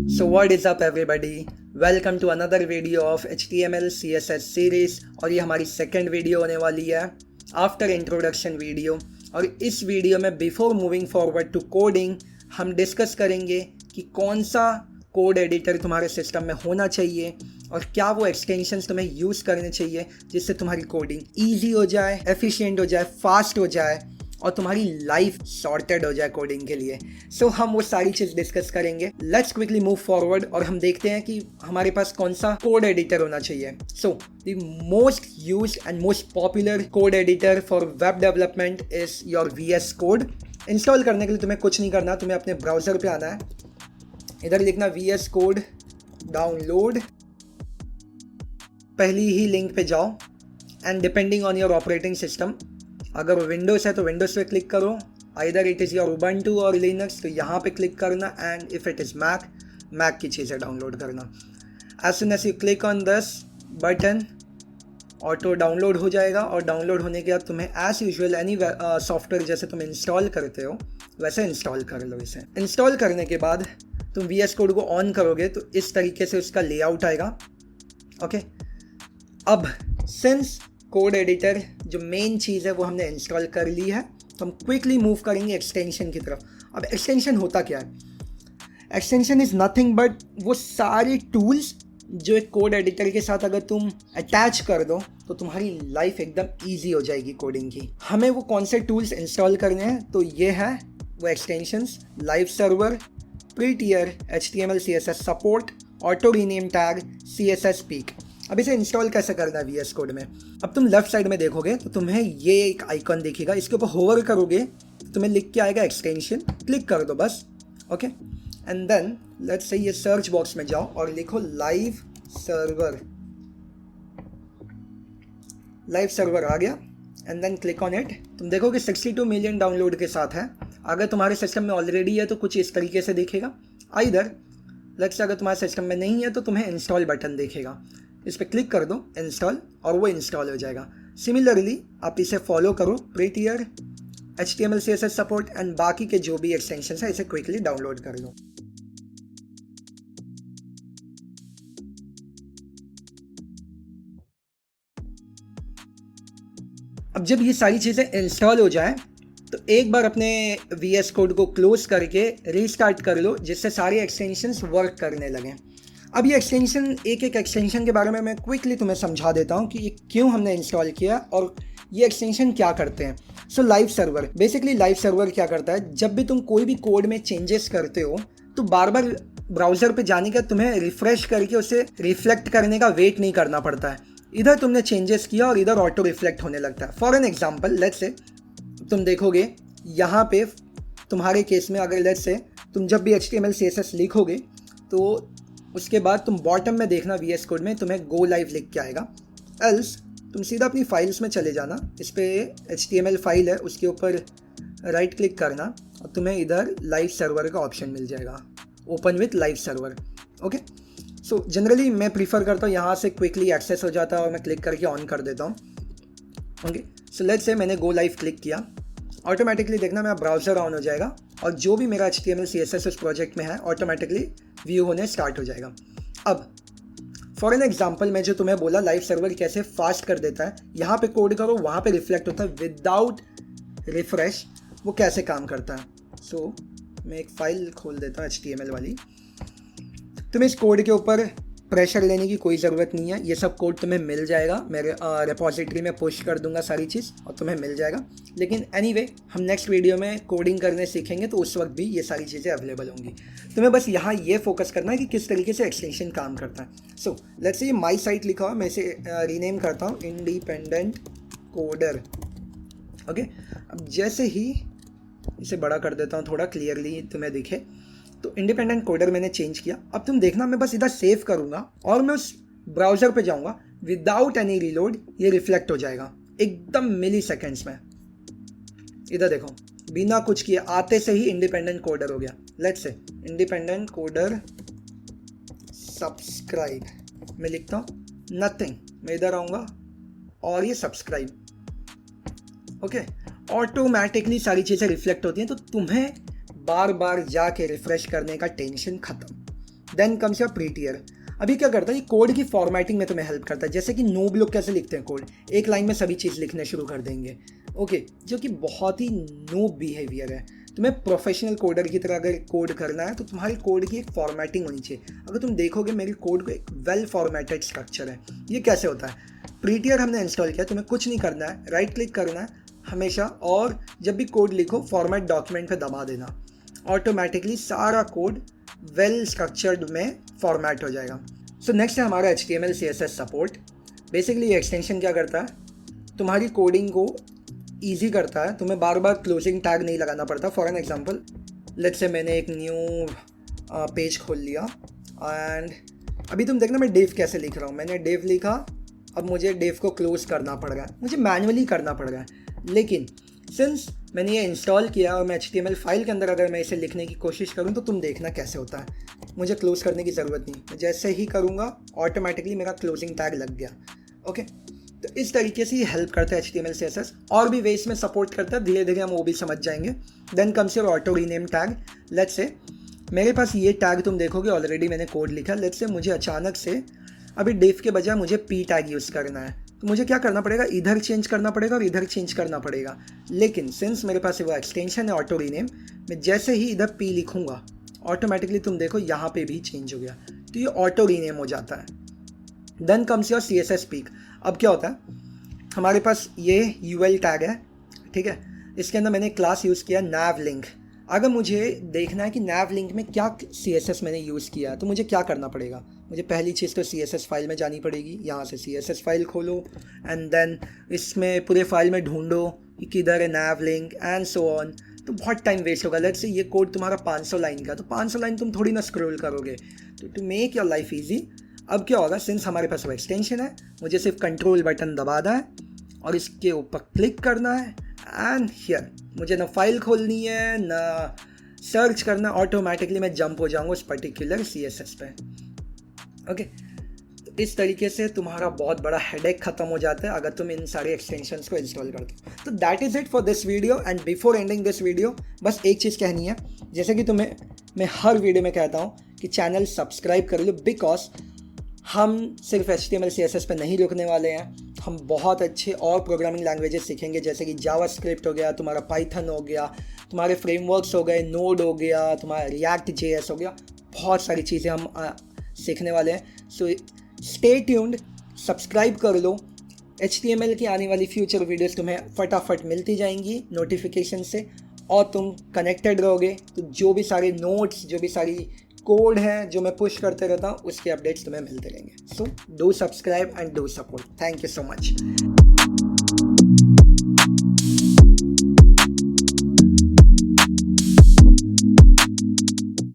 So what is up everybody? Welcome to another video of HTML CSS series और ये हमारी second video होने वाली है आफ्टर इंट्रोडक्शन वीडियो। और इस वीडियो में before moving forward to coding हम डिस्कस करेंगे कि कौन सा कोड एडिटर तुम्हारे सिस्टम में होना चाहिए और क्या वो एक्सटेंशंस तुम्हें यूज़ करने चाहिए जिससे तुम्हारी कोडिंग ईजी हो जाए, एफिशिएंट हो जाए, फास्ट हो जाए और तुम्हारी लाइफ सॉर्टेड हो जाए कोडिंग के लिए। सो हम वो सारी चीज़ डिस्कस करेंगे। लेट्स क्विकली मूव फॉरवर्ड और हम देखते हैं कि हमारे पास कौन सा कोड एडिटर होना चाहिए। So the most used and most popular code editor for web development is your VS code. Install करने के लिए तुम्हें कुछ नहीं करना, तुम्हें अपने ब्राउज़र पे आना है, इधर लिखना VS कोड डाउनलोड, पहली ही लिंक पे जाओ and depending on your operating system, अगर विंडोज़ है तो विंडोज़ पे क्लिक करो, either it is your Ubuntu or Linux तो यहाँ पे क्लिक करना, and if it is Mac की चीज़ें डाउनलोड करना। As soon as you click on this button auto download हो जाएगा और डाउनलोड होने के बाद तुम्हें एज यूजुअल एनी सॉफ्टवेयर जैसे तुम इंस्टॉल करते हो वैसे इंस्टॉल कर लो। इसे इंस्टॉल करने के बाद तुम VS कोड को ऑन करोगे तो इस तरीके से उसका लेआउट आएगा। ओके, अब सिंस कोड एडिटर जो मेन चीज़ है वो हमने इंस्टॉल कर ली है तो हम क्विकली मूव करेंगे एक्सटेंशन की तरफ। अब एक्सटेंशन होता क्या है? एक्सटेंशन इज़ नथिंग बट वो सारे टूल्स जो एक कोड एडिटर के साथ अगर तुम अटैच कर दो तो तुम्हारी लाइफ एकदम ईजी हो जाएगी कोडिंग की। हमें वो कौन से टूल्स इंस्टॉल करने हैं तो ये है वो extensions: live server, prettier, HTML CSS support, auto rename tag, CSS peek. अब इसे इंस्टॉल कैसे करना है VS कोड में? अब तुम लेफ्ट साइड में देखोगे तो तुम्हें ये एक आइकन दिखेगा, इसके ऊपर होवर करोगे तो तुम्हें लिख के आएगा एक्सटेंशन, क्लिक कर दो बस। Okay, and then let's say ये सर्च बॉक्स में जाओ और लिखो लाइव सर्वर। लाइव सर्वर आ गया and then click on it. तुम देखोगे 62 मिलियन डाउनलोड के साथ है। अगर तुम्हारे सिस्टम में ऑलरेडी है तो कुछ इस तरीके से दिखेगा, आइदर लेट्स से अगर तुम्हारे सिस्टम में नहीं है तो तुम्हें इंस्टॉल बटन दिखेगा, इस पर क्लिक कर दो इंस्टॉल और वो इंस्टॉल हो जाएगा। सिमिलरली आप इसे फॉलो करो, prettier, HTML CSS support and बाकी के जो भी एक्सटेंशन है इसे क्विकली डाउनलोड कर लो। अब जब ये सारी चीज़ें इंस्टॉल हो जाए तो एक बार अपने VS कोड को क्लोज करके रीस्टार्ट कर लो जिससे सारे एक्सटेंशंस वर्क करने लगें। अब ये एक्सटेंशन, एक एक एक्सटेंशन के बारे में मैं क्विकली तुम्हें समझा देता हूँ कि ये क्यों हमने इंस्टॉल किया और ये एक्सटेंशन क्या करते हैं। सो live server, basically live server क्या करता है, जब भी तुम कोई भी कोड में चेंजेस करते हो तो बार बार ब्राउज़र पे जाने का तुम्हें रिफ्रेश करके उसे रिफ्लेक्ट करने का वेट नहीं करना पड़ता है। इधर तुमने चेंजेस किया और इधर ऑटो रिफ्लेक्ट होने लगता है। For an example, let's say तुम देखोगे यहाँ पे तुम्हारे केस में, अगर लेट्स से तुम जब भी HTML CSS लिखोगे तो उसके बाद तुम बॉटम में देखना VS कोड में तुम्हें गो लाइव लिख के आएगा। एल्स तुम सीधा अपनी फाइल्स में चले जाना, इस पर HTML फाइल है उसके ऊपर राइट क्लिक करना और तुम्हें इधर लाइव सर्वर का ऑप्शन मिल जाएगा, open with live server. Okay, so generally मैं प्रीफर करता हूँ यहाँ से क्विकली एक्सेस हो जाता है और मैं क्लिक करके ऑन कर देता हूँ। ओके, सो लेट्स से मैंने गो लाइव क्लिक किया, ऑटोमेटिकली देखना मेरा ब्राउज़र ऑन हो जाएगा और जो भी मेरा HTML CSS उस प्रोजेक्ट में है ऑटोमेटिकली व्यू होने स्टार्ट हो जाएगा। अब फॉर एन एग्जाम्पल मैं जो तुम्हें बोला लाइव सर्वर कैसे फास्ट कर देता है, यहाँ पे कोड करो वहाँ पे रिफ्लेक्ट होता है विदाउट रिफ्रेश, वो कैसे काम करता है। सो मैं एक फ़ाइल खोल देता हूँ HTML वाली। तुम्हें इस कोड के ऊपर प्रेशर लेने की कोई ज़रूरत नहीं है, ये सब कोड तुम्हें मिल जाएगा, मेरे रिपॉजिटरी में पुश कर दूंगा सारी चीज़ और तुम्हें मिल जाएगा। लेकिन एनीवे हम नेक्स्ट वीडियो में कोडिंग करने सीखेंगे तो उस वक्त भी ये सारी चीज़ें अवेलेबल होंगी। तुम्हें बस यहाँ ये फोकस करना है कि किस तरीके से एक्सटेंशन काम करता है। सो लेट्स से ये माई साइट लिखा हुआ, मैं इसे रीनेम करता हूँ इंडिपेंडेंट कोडर। ओके, अब जैसे ही इसे बड़ा कर देता हूँ थोड़ा क्लियरली तुम्हें दिखे, तो इंडिपेंडेंट कोडर मैंने चेंज किया। अब तुम देखना मैं बस इधर सेव करूँगा और मैं उस ब्राउज़र पे जाऊँगा, विदाउट एनी रीलोड ये रिफ्लेक्ट हो जाएगा एकदम मिली सेकेंड्स में। इधर देखो, बिना कुछ किए आते से ही इंडिपेंडेंट कोडर हो गया। Let's say independent coder subscribe, मैं लिखता हूँ नथिंग, मैं इधर आऊँगा और ये सब्सक्राइब। ओके, ऑटोमेटिकली सारी चीज़ें रिफ्लेक्ट होती हैं तो तुम्हें बार बार जाके रिफ्रेश करने का टेंशन ख़त्म। Then comes your Prettier. अभी क्या करता है, ये कोड की फॉर्मेटिंग में तुम्हें हेल्प करता है। जैसे कि नूब लोग कैसे लिखते हैं कोड, एक लाइन में सभी चीज़ लिखने शुरू कर देंगे, ओके, जो कि बहुत ही नूब बिहेवियर है। तुम्हें प्रोफेशनल कोडर की तरह अगर कोड करना है तो तुम्हारी कोड की एक फॉर्मेटिंग होनी चाहिए। अगर तुम देखोगे मेरी कोड को एक वेल फॉर्मेटेड स्ट्रक्चर है। ये कैसे होता है, प्रीटियर हमने इंस्टॉल किया, तुम्हें कुछ नहीं करना है, राइट क्लिक करना है हमेशा, और जब भी कोड लिखो फॉर्मेट डॉक्यूमेंट पे दबा देना, ऑटोमेटिकली सारा कोड वेल स्ट्रक्चर्ड में फॉर्मेट हो जाएगा। सो नेक्स्ट है हमारा HTML CSS सपोर्ट। बेसिकली ये एक्सटेंशन क्या करता है, तुम्हारी कोडिंग को ईजी करता है, तुम्हें बार बार क्लोजिंग टैग नहीं लगाना पड़ता। For an example, let's say मैंने एक न्यू पेज खोल लिया एंड अभी तुम देखना मैं डिव कैसे लिख रहा हूँ। मैंने डिव लिखा, अब मुझे डिव को क्लोज करना पड़ रहा है, मुझे मैनुअली करना पड़ रहा है। लेकिन सिंस मैंने ये इंस्टॉल किया और मैं HTML फाइल के अंदर अगर मैं इसे लिखने की कोशिश करूँ तो तुम देखना कैसे होता है, मुझे क्लोज करने की ज़रूरत नहीं, मैं जैसे ही करूँगा ऑटोमेटिकली मेरा क्लोजिंग टैग लग गया। ओके, तो इस तरीके से ये हेल्प करता है HTML CSS। और भी वेज में सपोर्ट करता है, धीरे धीरे हम वो भी समझ जाएंगे। Then comes your auto rename tag. Let's say मेरे पास ये टैग तुम देखोगे ऑलरेडी मैंने कोड लिखा। लेट्स से मुझे अचानक से अभी डिव के बजाय मुझे P टैग यूज़ करना है, तो मुझे क्या करना पड़ेगा, इधर चेंज करना पड़ेगा और इधर चेंज करना पड़ेगा। लेकिन सिंस मेरे पास वो एक्सटेंशन है ऑटो रीनेम, मैं जैसे ही इधर P लिखूँगा ऑटोमेटिकली तुम देखो यहाँ पे भी चेंज हो गया, तो ये ऑटो रीनेम हो जाता है। Then comes your CSS peek. अब क्या होता है, हमारे पास ये UL टैग है, ठीक है, इसके अंदर मैंने क्लास यूज़ किया nav link। अगर मुझे देखना है कि nav link में क्या CSS मैंने यूज़ किया तो मुझे क्या करना पड़ेगा, मुझे पहली चीज़ तो CSS फाइल में जानी पड़ेगी। यहाँ से CSS फाइल खोलो एंड देन इसमें पूरे फाइल में ढूंढो कि किधर है nav link and so on, तो बहुत टाइम वेस्ट होगा। लेट्स से ये कोड तुम्हारा 500 लाइन का, तो 500 लाइन तुम थोड़ी ना स्क्रॉल करोगे। तो to make your life easy, अब क्या होगा, सिंस हमारे पास वो एक्सटेंशन है, मुझे सिर्फ कंट्रोल बटन दबाना है और इसके ऊपर क्लिक करना है एंड हियर मुझे ना फाइल खोलनी है ना सर्च करना, ऑटोमेटिकली मैं जंप हो जाऊंगा उस पर्टिकुलर CSS पे। ओके, तो इस तरीके से तुम्हारा बहुत बड़ा हेडेक खत्म हो जाता है अगर तुम इन सारे एक्सटेंशंस को इंस्टॉल करते हो। तो that is it for this video and before ending this video बस एक चीज़ कहनी है, जैसे कि तुम्हें मैं हर वीडियो में कहता हूँ कि चैनल सब्सक्राइब कर लो, बिकॉज हम सिर्फ HTML CSS पे नहीं रुकने वाले हैं, हम बहुत अच्छे और प्रोग्रामिंग लैंग्वेजेस सीखेंगे, जैसे कि जावास्क्रिप्ट हो गया, तुम्हारा पाइथन हो गया, तुम्हारे फ्रेमवर्क्स हो गए, नोड हो गया, तुम्हारा रिएक्ट JS हो गया, बहुत सारी चीज़ें हम सीखने वाले हैं। सो स्टे ट्यून्ड, सब्सक्राइब कर लो। HTML की आने वाली फ्यूचर वीडियोस तुम्हें फटाफट मिलती जाएंगी नोटिफिकेशन से और तुम कनेक्टेड रहोगे, तो जो भी सारे नोट्स, जो भी सारी कोड है जो मैं पुश करते रहता हूँ उसके अपडेट्स तुम्हें मिलते रहेंगे। So do subscribe and do support. Thank you so much.